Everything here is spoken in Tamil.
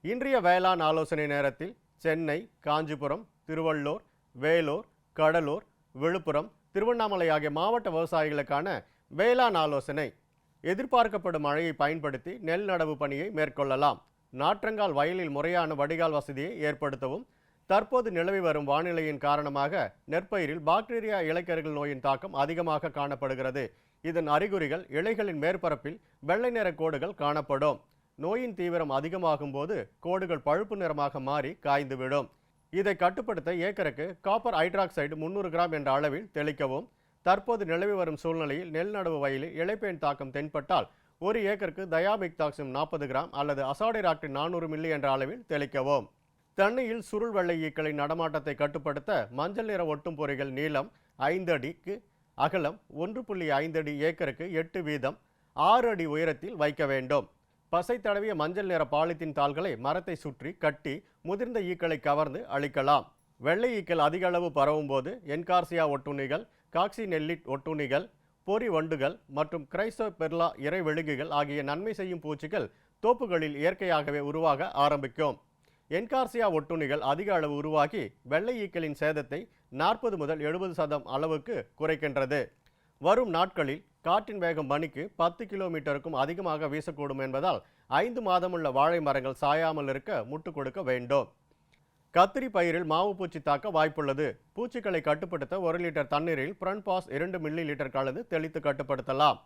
இன்றைய வேளாண் ஆலோசனை நேரத்தில் சென்னை, காஞ்சிபுரம், திருவள்ளூர், வேலூர், கடலூர், விழுப்புரம், திருவண்ணாமலை ஆகிய மாவட்ட விவசாயிகளுக்கான வேளாண் ஆலோசனை. எதிர்பார்க்கப்படும் மழையை பயன்படுத்தி நெல் நடவு பணியை மேற்கொள்ளலாம். நாற்றங்கால் வயலில் முறையான வடிகால் வசதியை ஏற்படுத்தவும். தற்போது நிலவி வரும் வானிலையின் காரணமாக நெற்பயிரில் பாக்டீரியா இலைக்கருகள் நோயின் தாக்கம் அதிகமாக காணப்படுகிறது. இதன் அறிகுறிகள் இலைகளின் மேற்பரப்பில் வெள்ளை நிற கோடுகள் காணப்படும். நோயின் தீவிரம் அதிகமாகும் போது கோடுகள் பழுப்பு நிறமாக மாறி காய்ந்துவிடும். இதை கட்டுப்படுத்த ஏக்கருக்கு காப்பர் ஹைட்ராக்சைடு 300 கிராம் என்ற அளவில் தெளிக்கவும். தற்போது நிலவி வரும் சூழ்நிலையில் நெல் நடவு வயலில் இலைப்பேன் தாக்கம் தென்பட்டால் 1 ஏக்கருக்கு தயாமிக்தாக்சிம் 40 கிராம் அல்லது அசாடிராக்டின் 400 மில்லி என்ற அளவில் தெளிக்கவும். தென்னையில் சுருள் வெள்ளை ஈக்களின் நடமாட்டத்தை கட்டுப்படுத்த மஞ்சள் நிற ஒட்டும் பொறிகள் நீளம் 5 அடிக்கு, அகலம் 1.5 அடி, ஏக்கருக்கு 8 வீதம் 6 அடி உயரத்தில் வைக்க வேண்டும். பசை தடவிய மஞ்சள் நிற பாலித்தீன் தாள்களை மரத்தை சுற்றி கட்டி முதிர்ந்த ஈக்களை கவர்ந்து அழிக்கலாம். வெள்ளை ஈக்கள் அதிக அளவு பரவும் போது என்கார்சியா ஒட்டுண்ணிகள், காக்சினெல்லிட் ஒட்டுண்ணிகள், பொறி வண்டுகள் மற்றும் கிரைசோபெர்லா இறை வெளுகுகள் ஆகிய நன்மை செய்யும் பூச்சிகள் தோப்புகளில் இயற்கையாகவே உருவாக ஆரம்பிக்கும். என்கார்சியா ஒட்டுண்ணிகள் அதிக அளவு உருவாகி வெள்ளை ஈக்களின் சேதத்தை 40 முதல் 70% அளவுக்கு குறைக்கின்றது. வரும் நாட்களில் காற்றின் வேகம் மணிக்கு 10 கிலோமீட்டருக்கும் அதிகமாக வீசக்கூடும் என்பதால் 5 மாதமுள்ள வாழை மரங்கள் சாயாமல் இருக்க முட்டு கொடுக்க வேண்டும். கத்திரி பயிரில் மாவு பூச்சி தாக்க வாய்ப்புள்ளது. பூச்சிகளை கட்டுப்படுத்த 1 லிட்டர் தண்ணீரில் பிரன்பாஸ் 2 மில்லி லிட்டர் கலந்து தெளித்து கட்டுப்படுத்தலாம்.